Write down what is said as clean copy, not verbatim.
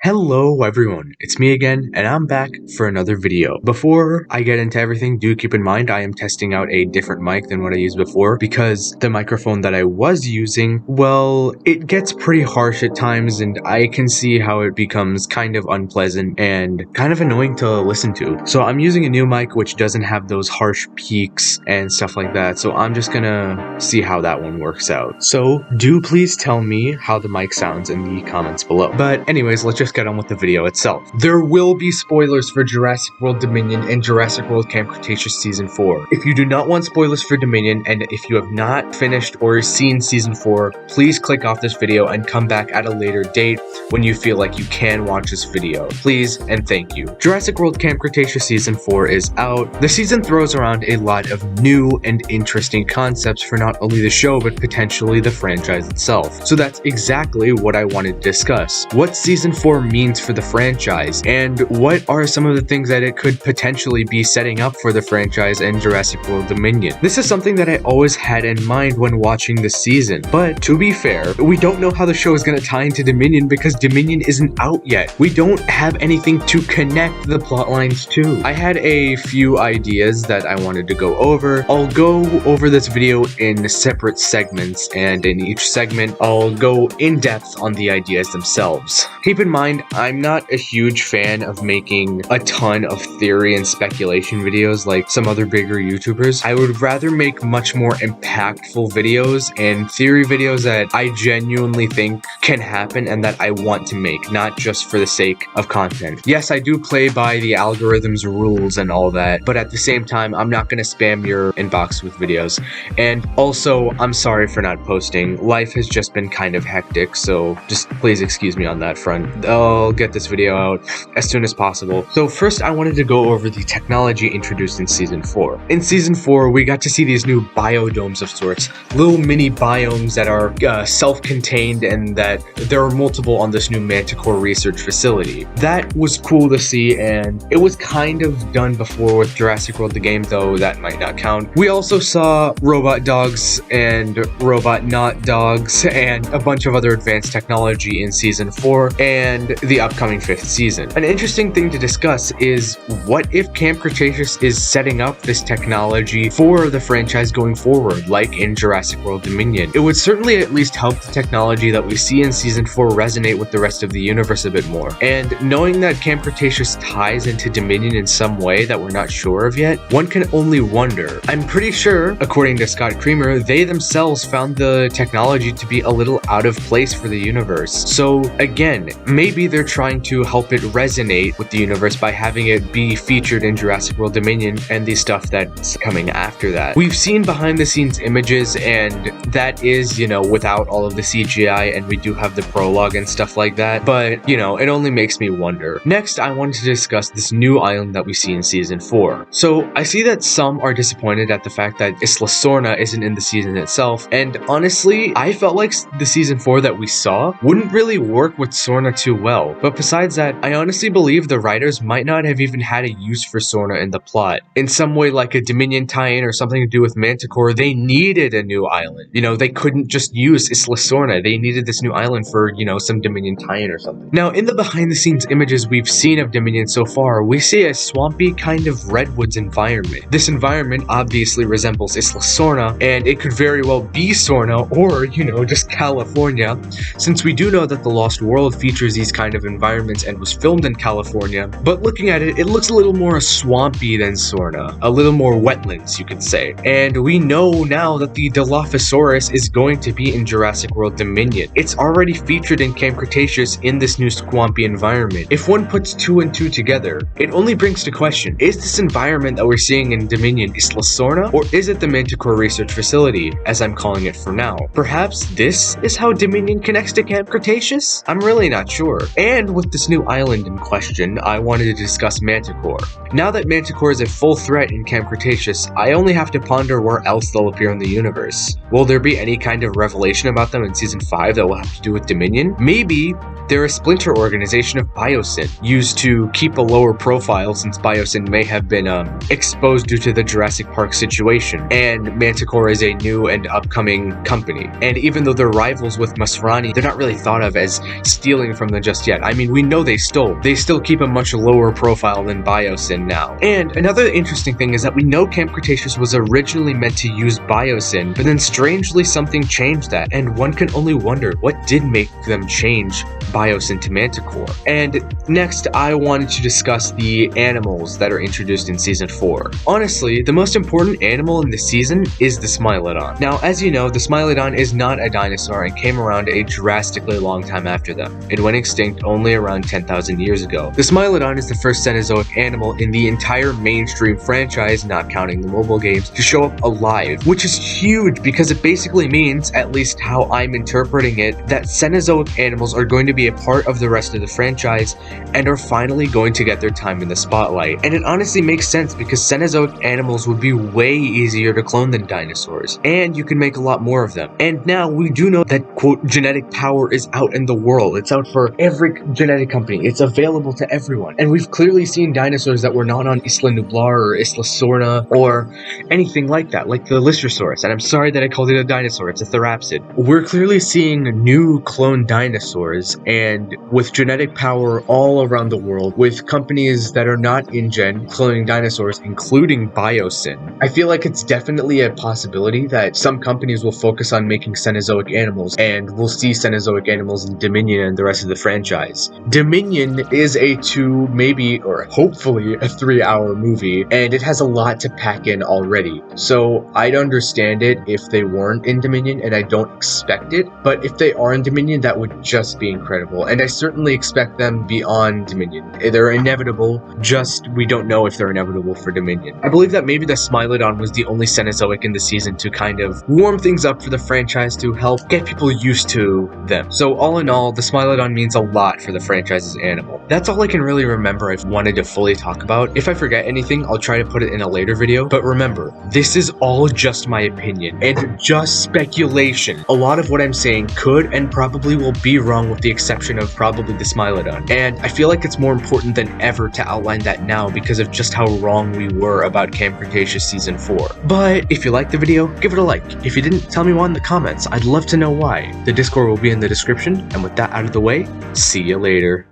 Hello everyone, it's me again, and I'm back for another video. Before I get into everything, do keep in mind I am testing out a different mic than what I used before because the microphone that I was using, well, it gets pretty harsh at times and I can see how it becomes kind of unpleasant and kind of annoying to listen to. So I'm using a new mic which doesn't have those harsh peaks and stuff like that, so I'm just gonna see how that one works out. So do please tell me how the mic sounds in the comments below. But anyways, let's just get on with the video itself. There will be spoilers for Jurassic World Dominion and Jurassic World Camp Cretaceous Season 4. If you do not want spoilers for Dominion, and if you have not finished or seen Season 4, please click off this video and come back at a later date when you feel like you can watch this video. Please and thank you. Jurassic World Camp Cretaceous Season 4 is out. The season throws around a lot of new and interesting concepts for not only the show, but potentially the franchise itself. So that's exactly what I wanted to discuss. What Season 4 means for the franchise, and what are some of the things that it could potentially be setting up for the franchise and Jurassic World Dominion. This is something that I always had in mind when watching the season, but to be fair, we don't know how the show is going to tie into Dominion because Dominion isn't out yet. We don't have anything to connect the plot lines to. I had a few ideas that I wanted to go over. I'll go over this video in separate segments, and in each segment I'll go in depth on the ideas themselves. Keep in mind, I'm not a huge fan of making a ton of theory and speculation videos like some other bigger YouTubers. I would rather make much more impactful videos and theory videos that I genuinely think can happen and that I want to make, not just for the sake of content. Yes, I do play by the algorithm's rules and all that, but at the same time, I'm not going to spam your inbox with videos. And also, I'm sorry for not posting. Life has just been kind of hectic, so just please excuse me on that front. I'll get this video out as soon as possible. So first, I wanted to go over the technology introduced in Season 4. In Season 4, we got to see these new biodomes of sorts, little mini biomes that are self-contained and that there are multiple on this new Manticore research facility. That was cool to see, and it was kind of done before with Jurassic World the game, though that might not count. We also saw robot dogs and robot not dogs and a bunch of other advanced technology in Season 4 and the upcoming 5th season. An interesting thing to discuss is what if Camp Cretaceous is setting up this technology for the franchise going forward, like in Jurassic World Dominion. It would certainly at least help the technology that we see in Season 4 resonate with the rest of the universe a bit more. And knowing that Camp Cretaceous ties into Dominion in some way that we're not sure of yet, one can only wonder. I'm pretty sure, according to Scott Creamer, they themselves found the technology to be a little out of place for the universe. So again, maybe they're trying to help it resonate with the universe by having it be featured in Jurassic World Dominion and the stuff that's coming after that. We've seen behind the scenes images, and that is, without all of the CGI, and we do have the prologue and stuff like that, but, it only makes me wonder. Next, I wanted to discuss this new island that we see in Season 4. So, I see that some are disappointed at the fact that Isla Sorna isn't in the season itself, and honestly, I felt like the Season 4 that we saw wouldn't really work with Sorna too well. But besides that, I honestly believe the writers might not have even had a use for Sorna in the plot. In some way, like a Dominion tie-in or something to do with Manticore, they needed a new island. They couldn't just use Isla Sorna. They needed this new island for, some Dominion tie-in or something. Now, in the behind-the-scenes images we've seen of Dominion so far, we see a swampy kind of redwoods environment. This environment obviously resembles Isla Sorna, and it could very well be Sorna or, just California, since we do know that The Lost World features these kind of environments and was filmed in California. But looking at it, it looks a little more swampy than Sorna, a little more wetlands, you could say. And we know now that the Dilophosaurus is going to be in Jurassic World Dominion. It's already featured in Camp Cretaceous in this new swampy environment. If one puts two and two together, it only brings to question, is this environment that we're seeing in Dominion Isla Sorna, or is it the Manticore Research Facility, as I'm calling it for now? Perhaps this is how Dominion connects to Camp Cretaceous? I'm really not sure. And with this new island in question, I wanted to discuss Manticore. Now that Manticore is a full threat in Camp Cretaceous, I only have to ponder where else they'll appear in the universe. Will there be any kind of revelation about them in Season 5 that will have to do with Dominion? Maybe they're a splinter organization of Biosyn, used to keep a lower profile since Biosyn may have been exposed due to the Jurassic Park situation, and Manticore is a new and upcoming company. And even though they're rivals with Masrani, they're not really thought of as stealing from the just yet. I mean, we know they stole. They still keep a much lower profile than Biosyn now. And another interesting thing is that we know Camp Cretaceous was originally meant to use Biosyn, but then strangely something changed that, and one can only wonder what did make them change Biosyn to Manticore. And next, I wanted to discuss the animals that are introduced in Season 4. Honestly, the most important animal in the season is the Smilodon. Now, as you know, the Smilodon is not a dinosaur and came around a drastically long time after them. It went extinct only around 10,000 years ago. The Smilodon is the first Cenozoic animal in the entire mainstream franchise, not counting the mobile games, to show up alive, which is huge because it basically means, at least how I'm interpreting it, that Cenozoic animals are going to be a part of the rest of the franchise and are finally going to get their time in the spotlight. And it honestly makes sense because Cenozoic animals would be way easier to clone than dinosaurs, and you can make a lot more of them. And now we do know that, quote, genetic power is out in the world. It's out for every genetic company. It's available to everyone. And we've clearly seen dinosaurs that were not on Isla Nublar or Isla Sorna or anything like that, like the Lystrosaurus. And I'm sorry that I called it a dinosaur. It's a therapsid. We're clearly seeing new clone dinosaurs, and with genetic power all around the world, with companies that are not InGen cloning dinosaurs, including Biosyn, I feel like it's definitely a possibility that some companies will focus on making Cenozoic animals, and we'll see Cenozoic animals in Dominion and the rest of the franchise. Dominion is a 2, maybe, or hopefully a 3-hour movie, and it has a lot to pack in already. So I'd understand it if they weren't in Dominion, and I don't expect it, but if they are in Dominion, that would just be incredible. And I certainly expect them beyond Dominion. They're inevitable, just we don't know if they're inevitable for Dominion. I believe that maybe the Smilodon was the only Cenozoic in the season to kind of warm things up for the franchise, to help get people used to them. So all in all, the Smilodon means a lot for the franchise's animal. That's all I can really remember I've wanted to fully talk about. If I forget anything, I'll try to put it in a later video, but remember, this is all just my opinion and just speculation. A lot of what I'm saying could and probably will be wrong, with the exception of probably the Smilodon. And I feel like it's more important than ever to outline that now because of just how wrong we were about Camp Cretaceous Season 4. But if you liked the video, give it a like. If you didn't, tell me why in the comments. I'd love to know why. The Discord will be in the description, and with that out of the way, see you later.